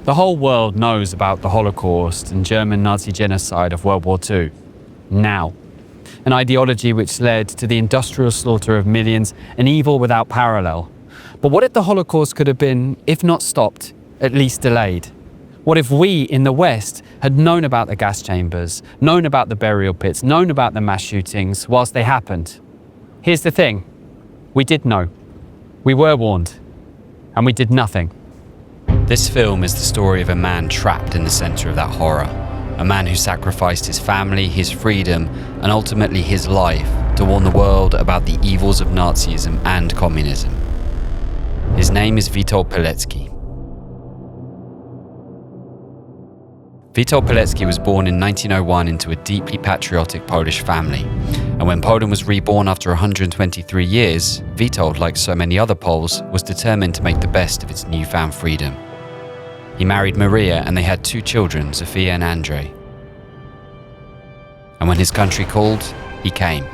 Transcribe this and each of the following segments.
The whole world knows about the Holocaust and German Nazi genocide of World War II. Now. An ideology which led to the industrial slaughter of millions, an evil without parallel. But what if the Holocaust could have been, if not stopped, at least delayed? What if we in the West had known about the gas chambers, known about the burial pits, known about the mass shootings whilst they happened? Here's the thing. We did know. We were warned. And we did nothing. This film is the story of a man trapped in the centre of that horror. A man who sacrificed his family, his freedom, and ultimately his life to warn the world about the evils of Nazism and communism. His name is Witold Pilecki. Witold Pilecki was born in 1901 into a deeply patriotic Polish family. And when Poland was reborn after 123 years, Witold, like so many other Poles, was determined to make the best of its newfound freedom. He married Maria and they had 2 children, Zofia and Andrzej. And when his country called, he came.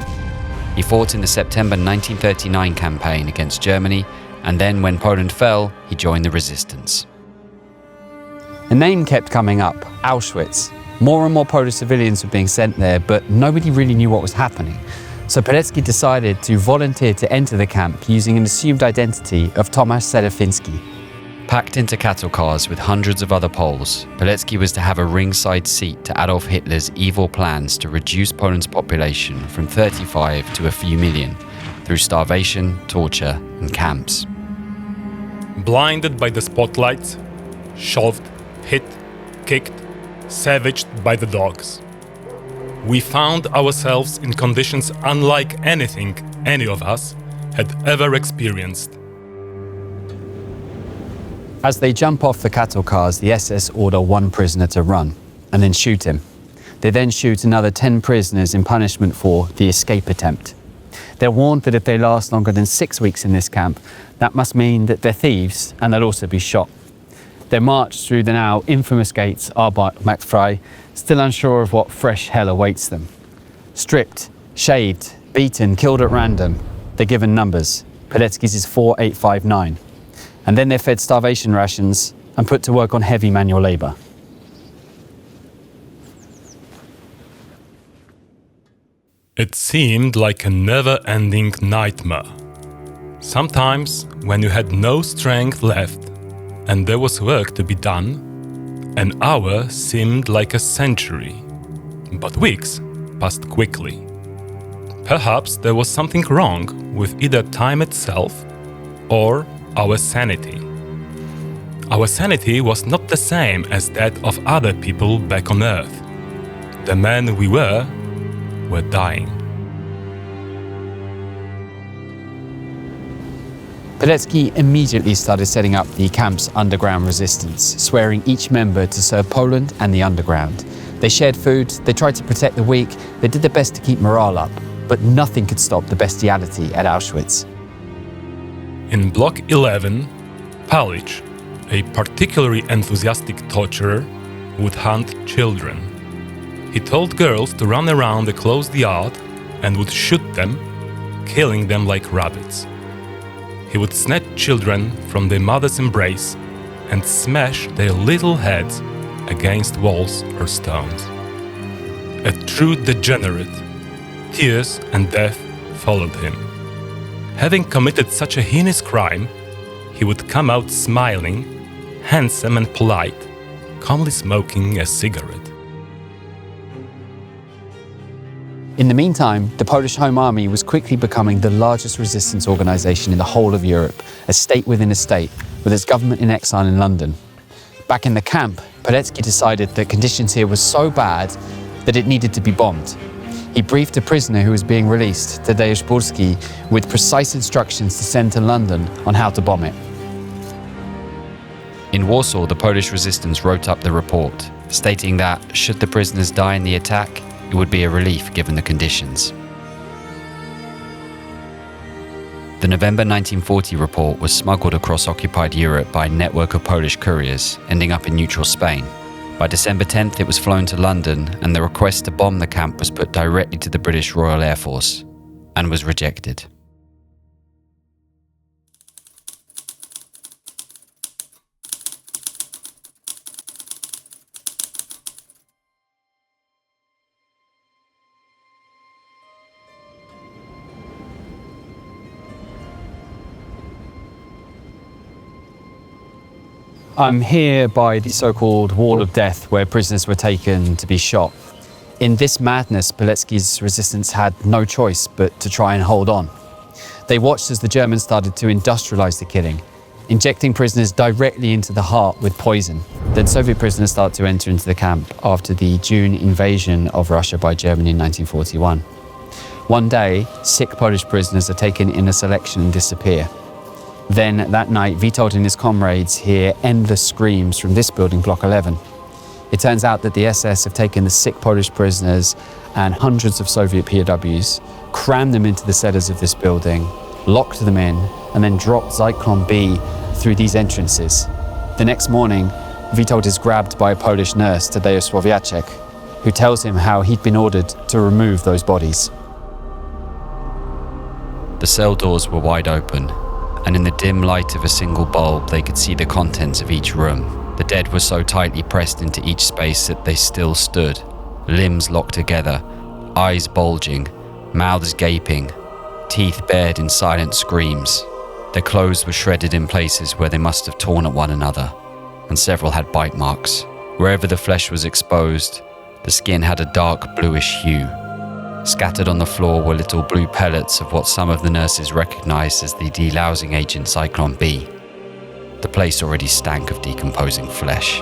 He fought in the September 1939 campaign against Germany, and then when Poland fell, he joined the resistance. A name kept coming up, Auschwitz. More and more Polish civilians were being sent there, but nobody really knew what was happening. So Pilecki decided to volunteer to enter the camp using an assumed identity of Tomasz Selefinski. Packed into cattle cars with hundreds of other Poles, Pilecki was to have a ringside seat to Adolf Hitler's evil plans to reduce Poland's population from 35 to a few million through starvation, torture, and camps. Blinded by the spotlights, shoved, hit, kicked, savaged by the dogs. We found ourselves in conditions unlike anything any of us had ever experienced. As they jump off the cattle cars, the SS order one prisoner to run and then shoot him. They then shoot another 10 prisoners in punishment for the escape attempt. They're warned that if they last longer than 6 weeks in this camp, that must mean that they're thieves and they'll also be shot. They're marched through the now infamous gates Arbeit macht frei, still unsure of what fresh hell awaits them. Stripped, shaved, beaten, killed at random, they're given numbers. Pilecki's is 4859. And then they're fed starvation rations and put to work on heavy manual labour. It seemed like a never-ending nightmare. Sometimes, when you had no strength left and there was work to be done, an hour seemed like a century, but weeks passed quickly. Perhaps there was something wrong with either time itself or our sanity. Our sanity was not the same as that of other people back on Earth. The men we were dying. Pilecki immediately started setting up the camp's underground resistance, swearing each member to serve Poland and the underground. They shared food, they tried to protect the weak, they did their best to keep morale up, but nothing could stop the bestiality at Auschwitz. In Block 11, Palich, a particularly enthusiastic torturer, would hunt children. He told girls to run around a closed yard and would shoot them, killing them like rabbits. He would snatch children from their mother's embrace and smash their little heads against walls or stones. A true degenerate, tears and death followed him. Having committed such a heinous crime, he would come out smiling, handsome and polite, calmly smoking a cigarette. In the meantime, the Polish Home Army was quickly becoming the largest resistance organisation in the whole of Europe, a state within a state, with its government in exile in London. Back in the camp, Pilecki decided that conditions here were so bad that it needed to be bombed. He briefed a prisoner who was being released, Tadeusz Burski, with precise instructions to send to London on how to bomb it. In Warsaw, the Polish resistance wrote up the report, stating that, should the prisoners die in the attack, it would be a relief given the conditions. The November 1940 report was smuggled across occupied Europe by a network of Polish couriers, ending up in neutral Spain. By December 10th, it was flown to London, and the request to bomb the camp was put directly to the British Royal Air Force, and was rejected. I'm here by the so-called Wall of Death, where prisoners were taken to be shot. In this madness, Pilecki's resistance had no choice but to try and hold on. They watched as the Germans started to industrialize the killing, injecting prisoners directly into the heart with poison. Then Soviet prisoners started to enter into the camp after the June invasion of Russia by Germany in 1941. One day, sick Polish prisoners are taken in a selection and disappear. Then, that night, Witold and his comrades hear endless screams from this building, Block 11. It turns out that the SS have taken the sick Polish prisoners and hundreds of Soviet POWs, crammed them into the cellars of this building, locked them in, and then dropped Zyklon B through these entrances. The next morning, Witold is grabbed by a Polish nurse, Tadeusz Słowiaczek, who tells him how he'd been ordered to remove those bodies. The cell doors were wide open, and in the dim light of a single bulb they could see the contents of each room. The dead were so tightly pressed into each space that they still stood, limbs locked together, eyes bulging, mouths gaping, teeth bared in silent screams. Their clothes were shredded in places where they must have torn at one another, and several had bite marks. Wherever the flesh was exposed, the skin had a dark bluish hue. Scattered on the floor were little blue pellets of what some of the nurses recognized as the delousing agent Zyklon B. The place already stank of decomposing flesh.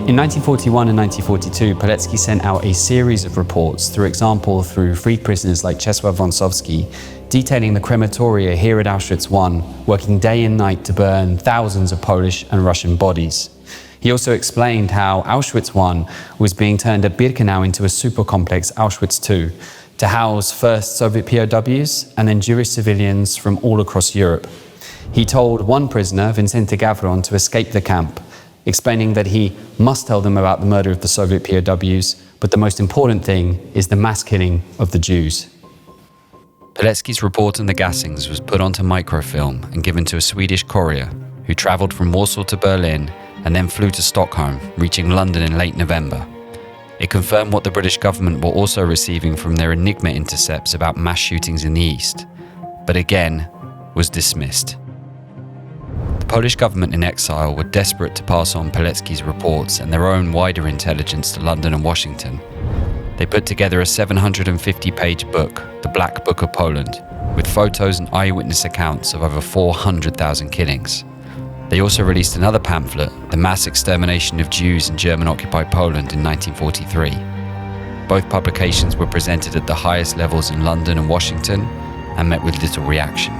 In 1941 and 1942, Pilecki sent out a series of reports, through example through freed prisoners like Czesław Wąsowski, detailing the crematoria here at Auschwitz I, working day and night to burn thousands of Polish and Russian bodies. He also explained how Auschwitz I was being turned at Birkenau into a super complex Auschwitz II, to house first Soviet POWs and then Jewish civilians from all across Europe. He told one prisoner, Vincente Gavron, to escape the camp, explaining that he must tell them about the murder of the Soviet POWs, but the most important thing is the mass killing of the Jews. Pilecki's report on the gassings was put onto microfilm and given to a Swedish courier who travelled from Warsaw to Berlin and then flew to Stockholm, reaching London in late November. It confirmed what the British government were also receiving from their Enigma intercepts about mass shootings in the East, but again was dismissed. The Polish government in exile were desperate to pass on Pilecki's reports and their own wider intelligence to London and Washington. They put together a 750-page book, The Black Book of Poland, with photos and eyewitness accounts of over 400,000 killings. They also released another pamphlet, The Mass Extermination of Jews in German-occupied Poland in 1943. Both publications were presented at the highest levels in London and Washington and met with little reaction.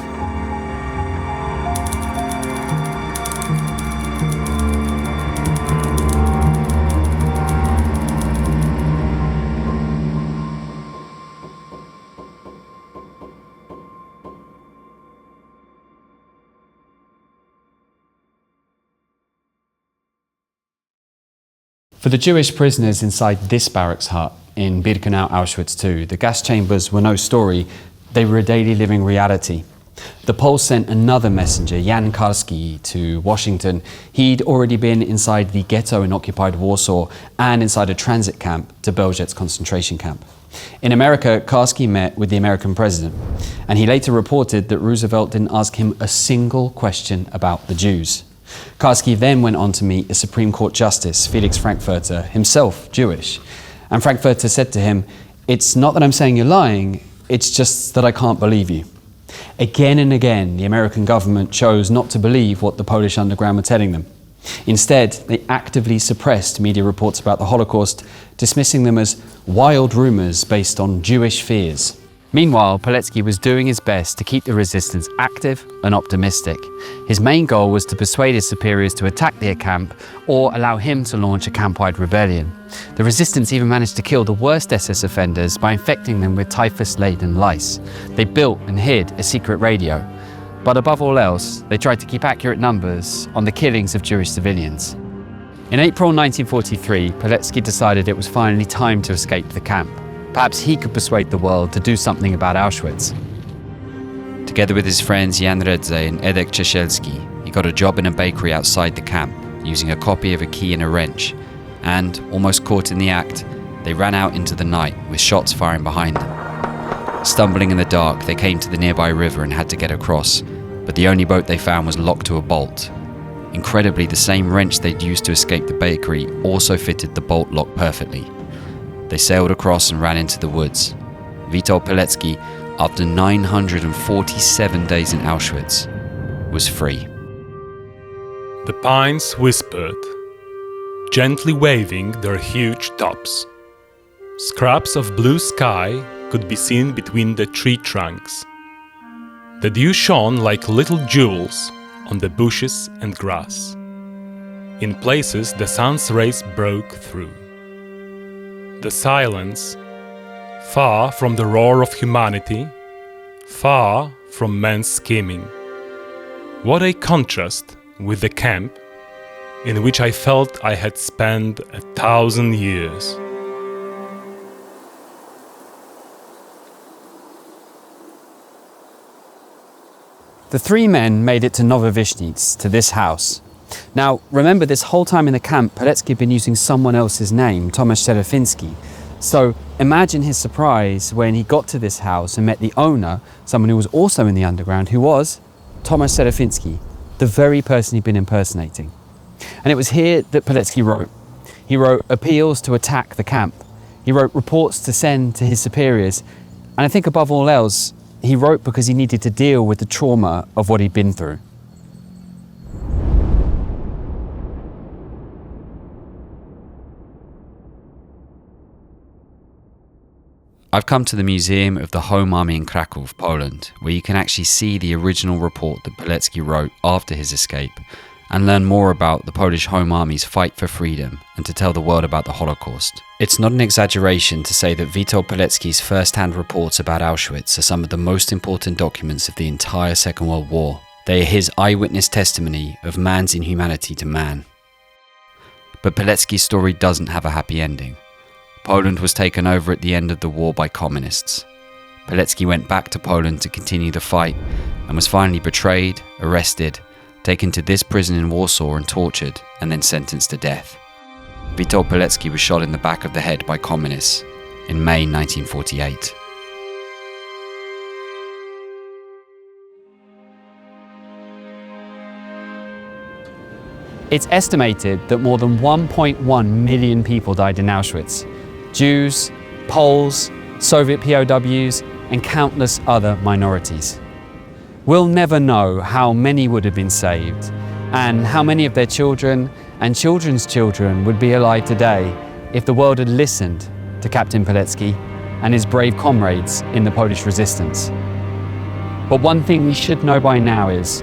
For the Jewish prisoners inside this barracks hut in Birkenau, Auschwitz II, the gas chambers were no story, they were a daily living reality. The Poles sent another messenger, Jan Karski, to Washington. He'd already been inside the ghetto in occupied Warsaw and inside a transit camp to Belzec concentration camp. In America, Karski met with the American president, and he later reported that Roosevelt didn't ask him a single question about the Jews. Karski then went on to meet a Supreme Court Justice, Felix Frankfurter, himself Jewish. And Frankfurter said to him, "It's not that I'm saying you're lying, it's just that I can't believe you." Again and again, the American government chose not to believe what the Polish underground were telling them. Instead, they actively suppressed media reports about the Holocaust, dismissing them as wild rumors based on Jewish fears. Meanwhile, Pilecki was doing his best to keep the resistance active and optimistic. His main goal was to persuade his superiors to attack their camp or allow him to launch a camp-wide rebellion. The resistance even managed to kill the worst SS offenders by infecting them with typhus-laden lice. They built and hid a secret radio. But above all else, they tried to keep accurate numbers on the killings of Jewish civilians. In April 1943, Pilecki decided it was finally time to escape the camp. Perhaps he could persuade the world to do something about Auschwitz. Together with his friends Jan Redze and Edek Ciesielski, he got a job in a bakery outside the camp, using a copy of a key and a wrench, and, almost caught in the act, They ran out into the night with shots firing behind them. Stumbling in the dark, they came to the nearby river and had to get across, but the only boat they found was locked to a bolt. Incredibly, the same wrench they'd used to escape the bakery also fitted the bolt lock perfectly. They sailed across and ran into the woods. Witold Pilecki, after 947 days in Auschwitz, was free. The pines whispered, gently waving their huge tops. Scraps of blue sky could be seen between the tree trunks. The dew shone like little jewels on the bushes and grass. In places, the sun's rays broke through. The silence, far from the roar of humanity, far from men's scheming. What a contrast with the camp in which I felt I had spent 1,000 years. The three men made it to Nowowischniec, to this house. Now, remember, this whole time in the camp, Pilecki had been using someone else's name, Tomasz Serafinski. So imagine his surprise when he got to this house and met the owner, someone who was also in the underground, who was Tomasz Serafinski, the very person he'd been impersonating. And it was here that Pilecki wrote. He wrote appeals to attack the camp. He wrote reports to send to his superiors. And I think above all else, he wrote because he needed to deal with the trauma of what he'd been through. I've come to the Museum of the Home Army in Kraków, Poland, where you can actually see the original report that Pilecki wrote after his escape and learn more about the Polish Home Army's fight for freedom and to tell the world about the Holocaust. It's not an exaggeration to say that Witold Pilecki's first-hand reports about Auschwitz are some of the most important documents of the entire Second World War. They are his eyewitness testimony of man's inhumanity to man. But Pilecki's story doesn't have a happy ending. Poland was taken over at the end of the war by communists. Pilecki went back to Poland to continue the fight and was finally betrayed, arrested, taken to this prison in Warsaw and tortured, and then sentenced to death. Witold Pilecki was shot in the back of the head by communists in May 1948. It's estimated that more than 1.1 million people died in Auschwitz. Jews, Poles, Soviet POWs, and countless other minorities. We'll never know how many would have been saved and how many of their children and children's children would be alive today if the world had listened to Captain Pilecki and his brave comrades in the Polish resistance. But one thing we should know by now is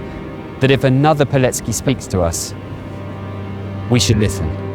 that if another Pilecki speaks to us, we should listen.